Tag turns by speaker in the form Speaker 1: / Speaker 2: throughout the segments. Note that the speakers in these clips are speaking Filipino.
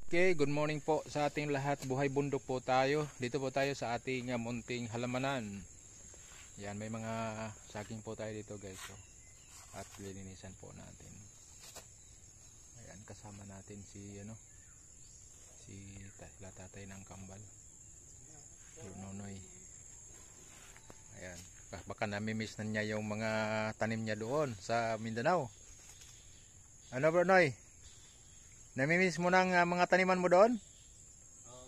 Speaker 1: Okay, good morning po sa ating lahat. Buhay bundok po tayo. Dito po tayo sa ating munting halamanan. Yan, may mga saging po tayo dito guys. So, at lilinisan po natin. Ayan, kasama natin si tatay ng kambal. Nonoy. Ayan, baka nami-miss na niya yung mga tanim niya doon sa Mindanao. Ano bro Noy? Namimiss mo ng mga taniman mo doon?
Speaker 2: Oo.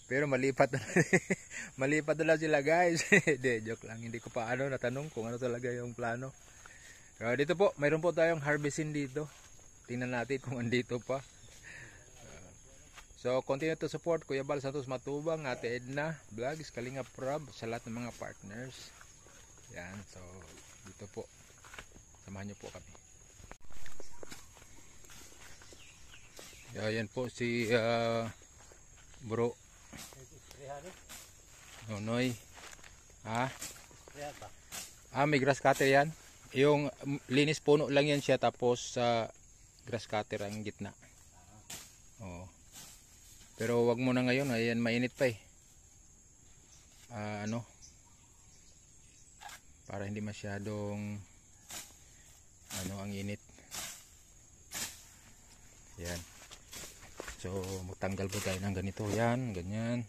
Speaker 1: Pero malipat na malipat na lang sila guys. De, joke lang. Hindi ko pa natanong kung ano talaga yung plano. Dito po, mayroon po tayong harvesting dito. Tingnan natin kung andito pa. So, continue to support Kuya Bal Santos Matubang, Ate Edna Vlogs, Kalinga Prab, sa lahat ng mga partners. Yan, so dito po. Samahan niyo po kami. Yan po si bro Nonoy. May grass cutter yan. Yung linis puno lang yan siya, tapos grass cutter ang gitna. Oo. Pero wag mo na ngayon, ayan mainit pa eh. Para hindi masyadong ang init. Yan. So, magtanggal po tayo ng ganito. Yan, ganyan.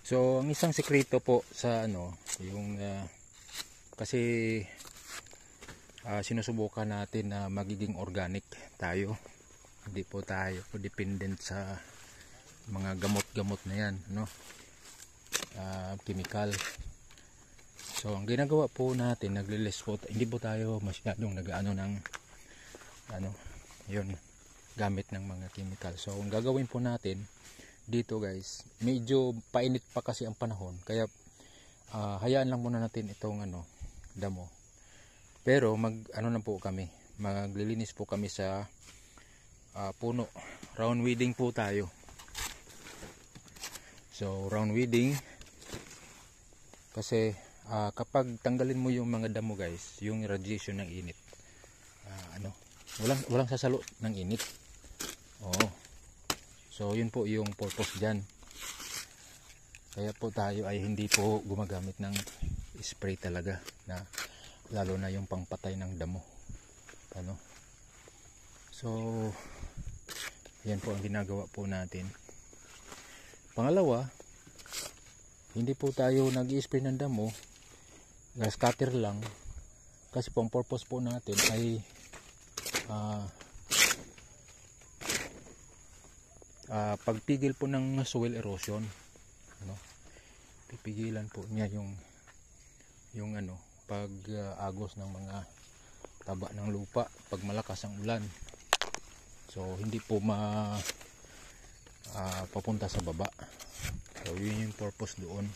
Speaker 1: So, ang isang sekreto po sa yung kasi sinusubukan natin na magiging organic tayo. Hindi po tayo dependent sa mga gamot-gamot na yan, chemical. So ang ginagawa po natin, naglilis po, hindi po tayo masyadong nag-ano ng yun, gamit ng mga chemical. So ang gagawin po natin dito guys, medyo painit pa kasi ang panahon, kaya hayaan lang muna natin itong damo. Pero na po kami, maglilinis po kami sa puno. Round weeding po tayo. So round weeding kasi kapag tanggalin mo yung mga damo guys, yung radiation ng init, walang sasalo ng init. Oo. So yun po yung purpose dyan. Kaya po tayo ay hindi po gumagamit ng spray talaga, na lalo na yung pangpatay ng damo. So yan po ang ginagawa po natin. Pangalawa, hindi po tayo nag-i-spray ng damo, grass cutter lang, kasi po ang purpose po natin ay pagpigil po ng soil erosion. Pipigilan po niya yung pag agos ng mga taba ng lupa pag malakas ang ulan. So hindi po papunta sa baba. So yun yung purpose doon.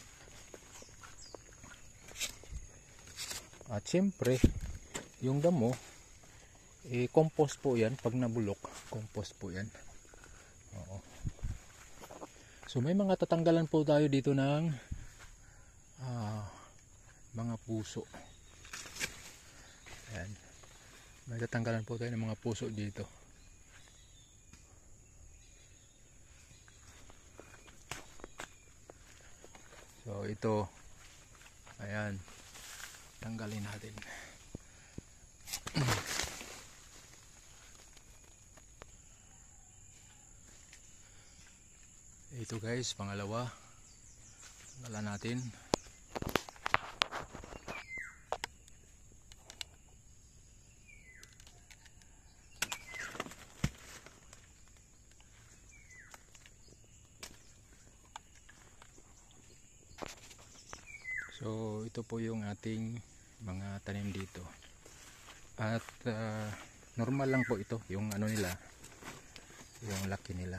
Speaker 1: At syempre yung damo compost po yan. Pag nabulok, compost po yan. Oo. So may mga tatanggalan po tayo dito ng mga puso. Ayan. May tatanggalan po tayo ng mga puso dito. So ito, ayan, tanggalin natin. Ito guys, pangalawa, tanggalan natin. So ito po yung ating mga tanim dito. At normal lang po ito, yung nila, yung laki nila.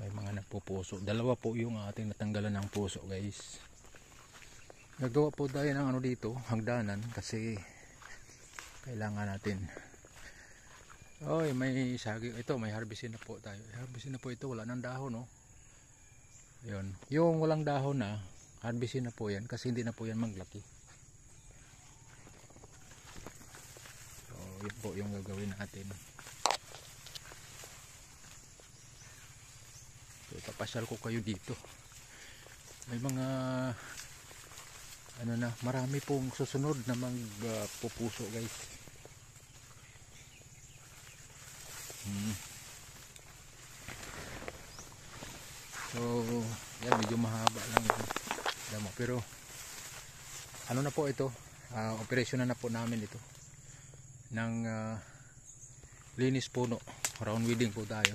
Speaker 1: May mga nagpupuso. Dalawa po yung ating natanggalan ng puso guys. Nagawa po tayo ng ano dito, hagdanan, kasi kailangan natin. Oy, may saging. Ito, may harvestin na po tayo. Harvestin na po ito, wala nang dahon, no? Yun. Yung walang dahon na, harvestin na po yan kasi hindi na po yan maglaki. So, yun po yung gagawin natin. So, papasyal ko kayo dito. May mga ano na, marami pong susunod na magpupuso, guys. So, yan, medyo mahaba lang yung damo. Pero, ano na po ito, operasyon na po namin ito ng linis puno. Round weeding po tayo.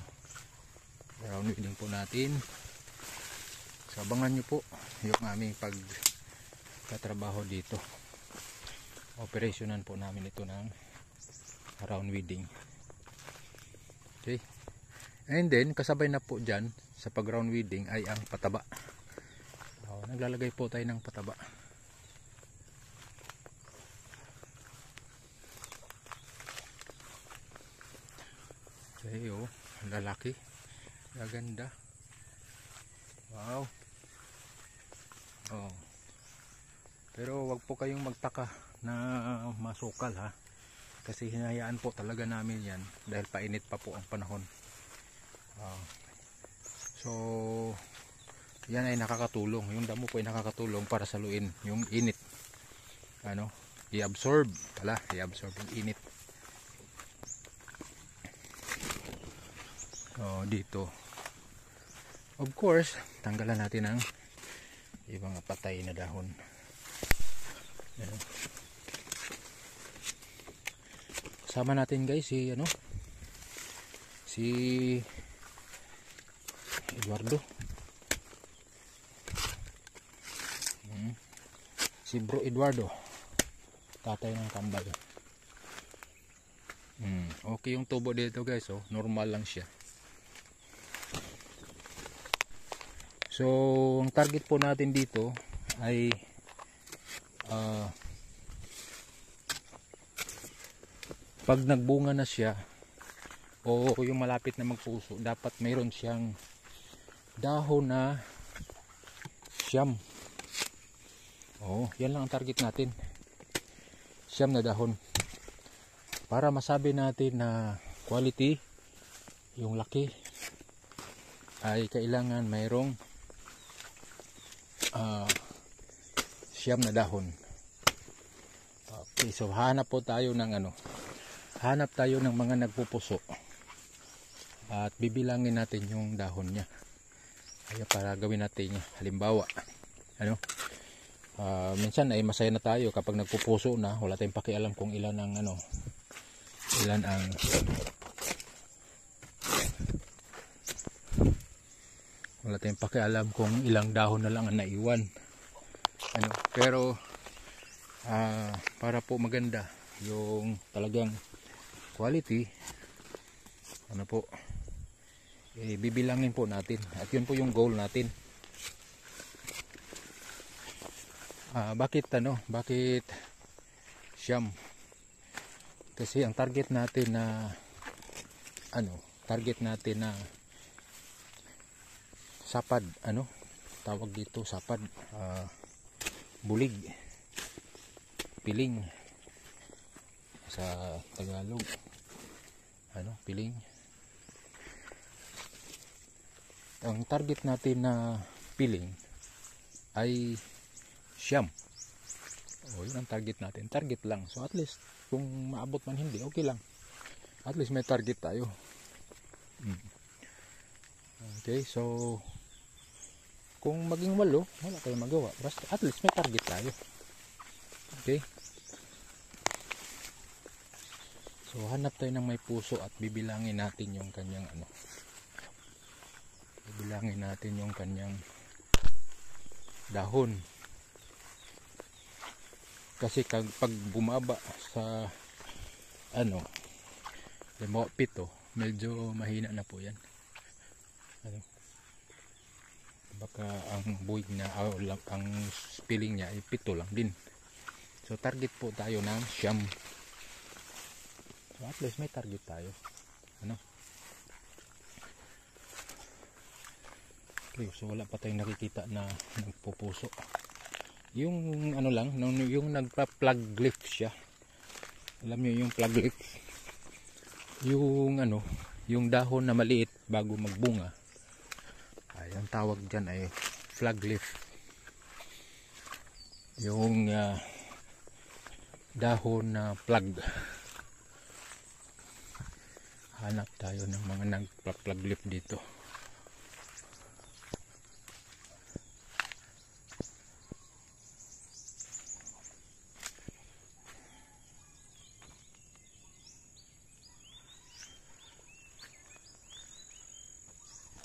Speaker 1: Round weeding po natin. So, abangan nyo po yung aming pagtatrabaho dito. Operasyonan po namin ito ng round weeding. Okay. And then, kasabay na po dyan sa pag round weeding ay ang pataba. Naglalagay po tayo ng pataba. Okay, oh, lalaki. Gaganda. Wow. Oh. Pero wag po kayong magtaka na masukal, ha. Kasi hinayaan po talaga namin yan dahil painit pa po ang panahon. So, yan ay nakakatulong. Yung damo po ay nakakatulong para saluin yung init. Ano? I-absorb pala. I-absorb yung init. So, dito. Of course, tanggalan natin ang ibang patay na dahon. Ano? Kasama natin, guys, si Eduardo. Si Bro Eduardo, tatay ng kambal. Okay yung tubo dito, guys, oh, normal lang siya. So, ang target po natin dito ay pag nagbunga na siya o yung malapit na magpuso, dapat mayroon siyang dahon na siyam. Yan lang ang target natin. Siyam na dahon. Para masabi natin na quality yung laki, ay kailangan mayroong siyam na dahon. Okay, so hanap po tayo ng hanap tayo ng mga nagpupuso at bibilangin natin yung dahon niya. Kaya para gawin natin halimbawa, minsan ay masaya na tayo kapag nagpupuso na, wala tayong pakialam kung ilan ang wala tayong pakialam kung ilang dahon na lang ang naiwan. Pero para po maganda yung talagang quality, bibilangin po natin at yun po yung goal natin. Bakit siyam? Kasi ang target natin na sapad, tawag dito sapad, bulig, piling sa Tagalog, piling. Ang target natin na piling ay siyam. Yun ang target natin. Target lang. So at least kung maabot man hindi, okay lang. At least may target tayo. Okay, so kung maging 8, wala tayong magawa. Basta at least may target tayo. Okay? So hanap tayo ng may puso at bibilangin natin yung kanyang bibilangin natin yung kanyang dahon. Kasi pag bumaba sa pito, medyo mahina na po yan. baka ang buwig niya ang spelling niya ay 7 lang din. So target po tayo ng siyam. So at least may target tayo. Ano? Okay, so wala pa tayong nakikita na nagpupuso. Yung ano lang, yung nagpa-plug leaf siya. Alam niyo yung plug leaf? Yung ano, yung dahon na maliit bago magbunga. Ay, ang tawag diyan ay flag leaf. Yung dahon na plug. Hanap tayo ng mga nagpa-plug leaf dito.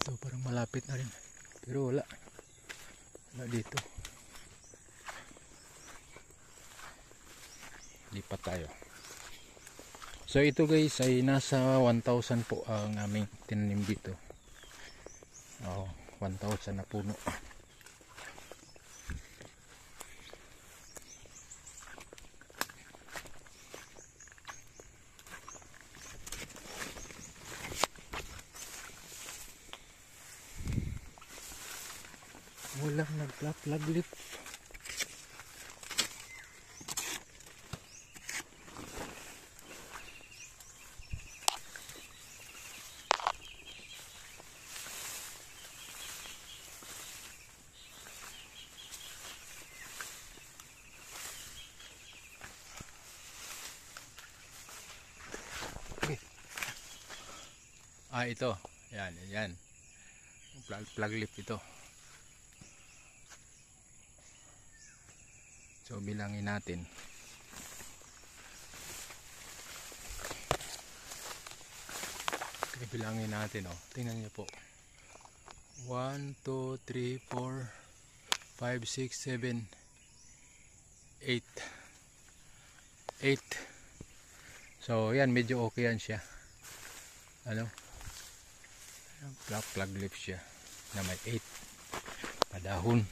Speaker 1: Ito parang malapit na rin. Pero wala. Wala dito. Lipat tayo. So ito guys ay nasa 1,000 po ang aming tinanim dito. 1,000 na puno. Walang nagpa-plug leaf. Ito. Yan. Plug leaf ito. So bilangin natin. Bilangin natin, oh. Tingnan niyo po. 1 2 3 4 5 6 7 8. 8. So yan, medyo okay yan siya. Ano? Plug leaf siya na may 8 na dahon.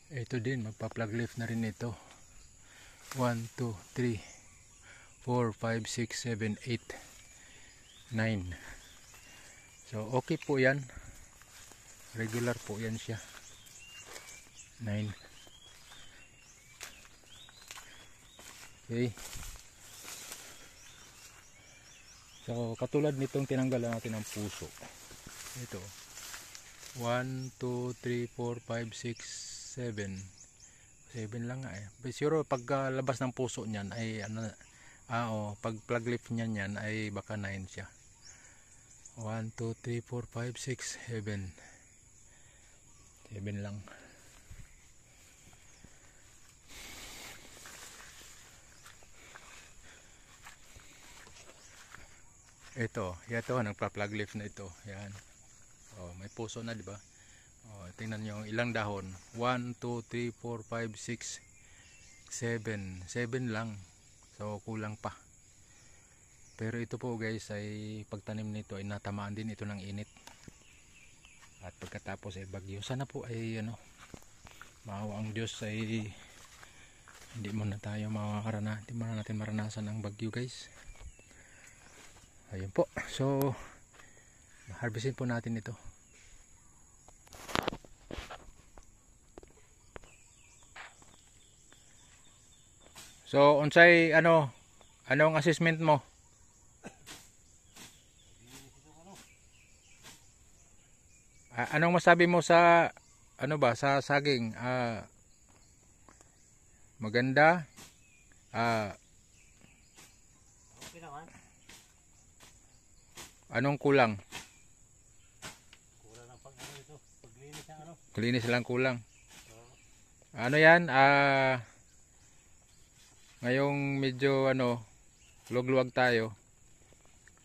Speaker 1: Ito din, magpa-plug leaf na rin ito. 1 2 3 4 5 6 7 8 9. So okay po yan. Regular po yan siya. 9. Okay. So katulad nitong tinanggalan natin ang puso. Ito. 1 2 3 4 5 6 7. 7 lang nga eh. But siguro pag labas ng puso niyan ay ano, pag plug leaf niyan ay baka 9 siya. 1 2 3 4 5 6 7. 7 lang. Ito nagpa-plug leaf na ito. Yan. May puso na, di ba? Tingnan niyo ilang dahon. 1 2 3 4 5 6 7. 7 lang. So kulang pa. Pero ito po guys ay pagtanim nito ay natamaan din ito ng init. At pagkatapos ay bagyo. Sana po ay maawa ang Diyos ay hindi mo na tayo hindi mo na natin maranasan ang bagyo guys. Ayun po. So harvestin po natin ito. So unsay anong assessment mo? Anong masabi mo sa sa saging? Maganda?
Speaker 2: Okay naman.
Speaker 1: Anong kulang?
Speaker 2: Kulang ng paglinis ng
Speaker 1: Kulinis lang kulang. Ano yan? Ngayong medyo lugluwag tayo.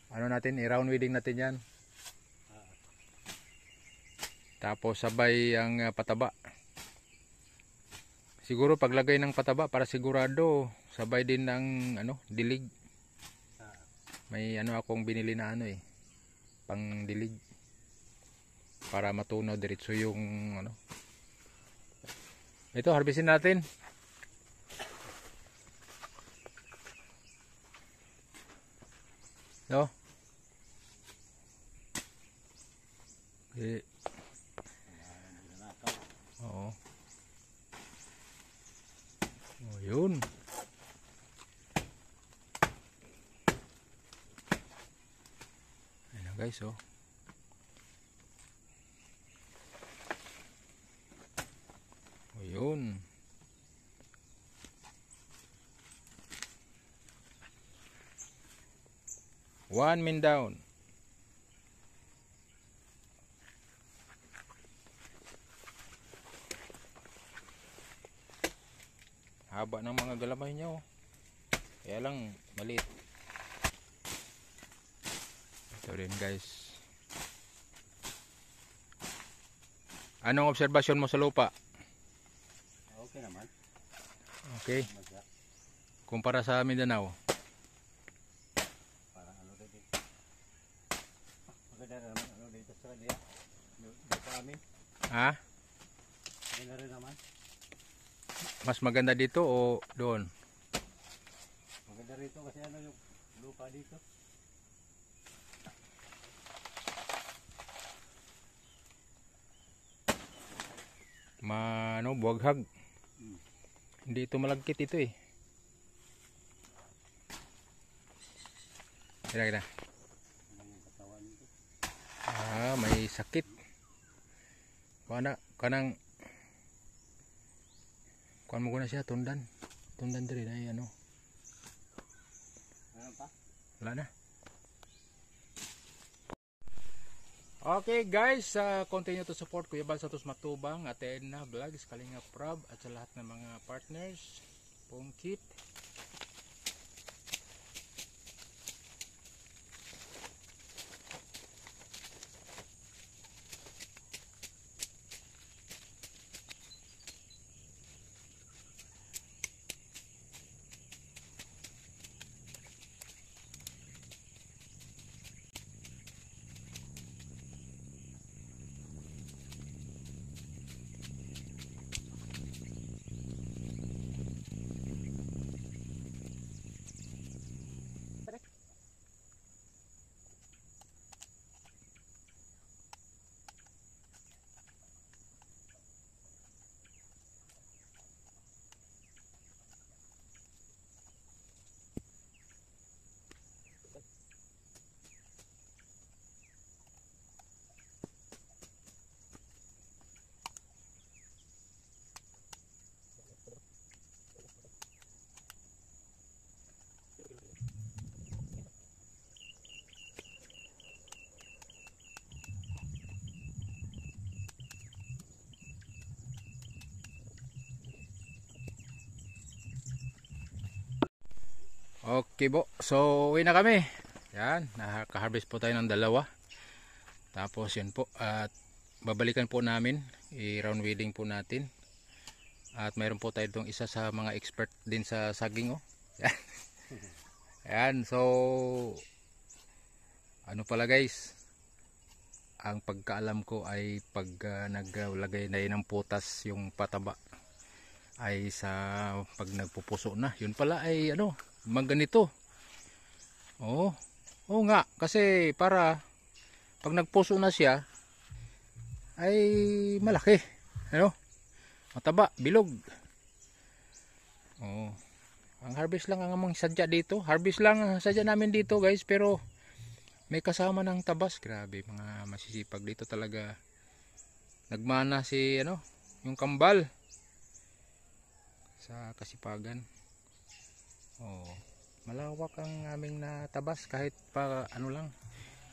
Speaker 1: Natin, i-round weeding natin yan. Tapos sabay ang pataba. Siguro paglagay ng pataba para sigurado sabay din ng dilig. May ano akong binili na ano pang dilig para matunaw diretso yung ano. Ito, harvestin natin. No? Oo. Oh, yun. Ayan na guys, oh. Oh, yun. One man down. Haba ng mga galamay niya, oh. Kaya lang maliit. Ito rin guys. Anong obserbasyon mo sa lupa?
Speaker 2: Okay naman.
Speaker 1: Okay. Kumpara sa Mindanao.
Speaker 2: Parang ano rin dito. Maganda naman ano dito sa kanya. Dito sa amin.
Speaker 1: Ha?
Speaker 2: Maganda rin naman.
Speaker 1: Mas maganda dito o doon?
Speaker 2: Maganda rito kasi ano yung lupa dito.
Speaker 1: Ano, buwaghag. Hindi ito malagkit ito eh. Kira. Ah, may sakit. Kanang kuan mo ko na siya tundan. Tundan diri na ano.
Speaker 2: Ano pa?
Speaker 1: Wala na. Okay guys, continue to support Kuya Bal Santos Matubang, Ate Edna Vlogs, Kalingap Prab at sa lahat ng mga partners. Pongkit. Okay po, so uwi na kami. Yan, nakaka-harvest po tayo ng dalawa. Tapos yun po, at babalikan po namin, i-round weeding po natin. At mayroon po tayo itong isa sa mga expert din sa saging, oh. Yan. Yan, so ano pala guys, ang pagkaalam ko ay pag naglagay na yun ng putas yung pataba ay sa pag nagpupuso na, yun pala ay ano, ganito. Oo. Oo nga, kasi para pag nagpuso na siya ay malaki. Ano? Mataba, bilog. Oo. Ang harvest lang ang amang sadya dito. Harvest lang ang sadya namin dito, guys, pero may kasama ng tabas. Grabe, mga masisipag dito talaga. Nagmana si ano, yung kambal sa kasipagan. Oh, malawak ang aming natabas kahit pa ano lang.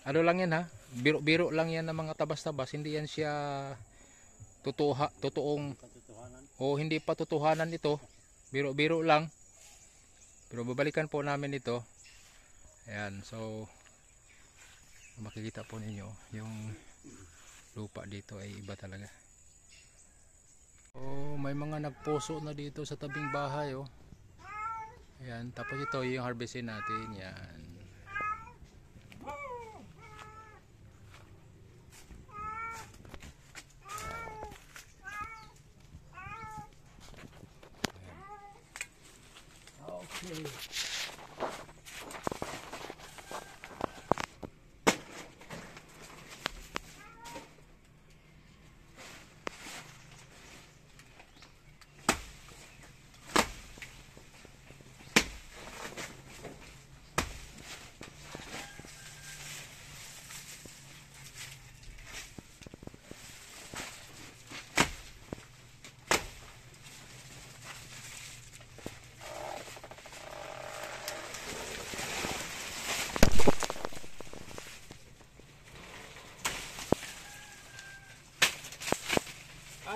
Speaker 1: Ano lang yan ha? Biro-biro lang yan ng mga tabas-tabas. Hindi yan siya totoong o hindi pa totohanan ito. Biro-biro lang. Pero babalikan po namin ito. Ayan, so makikita po ninyo yung lupa dito ay iba talaga. Oh, may mga nagpuso na dito sa tabing bahay, oh. Ayan, tapos ito yung harvestin natin, yan.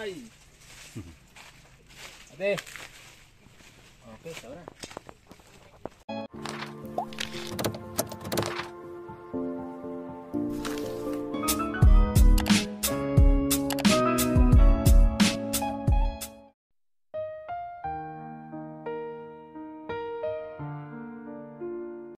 Speaker 1: Ay. Ate. Okay, sawa na.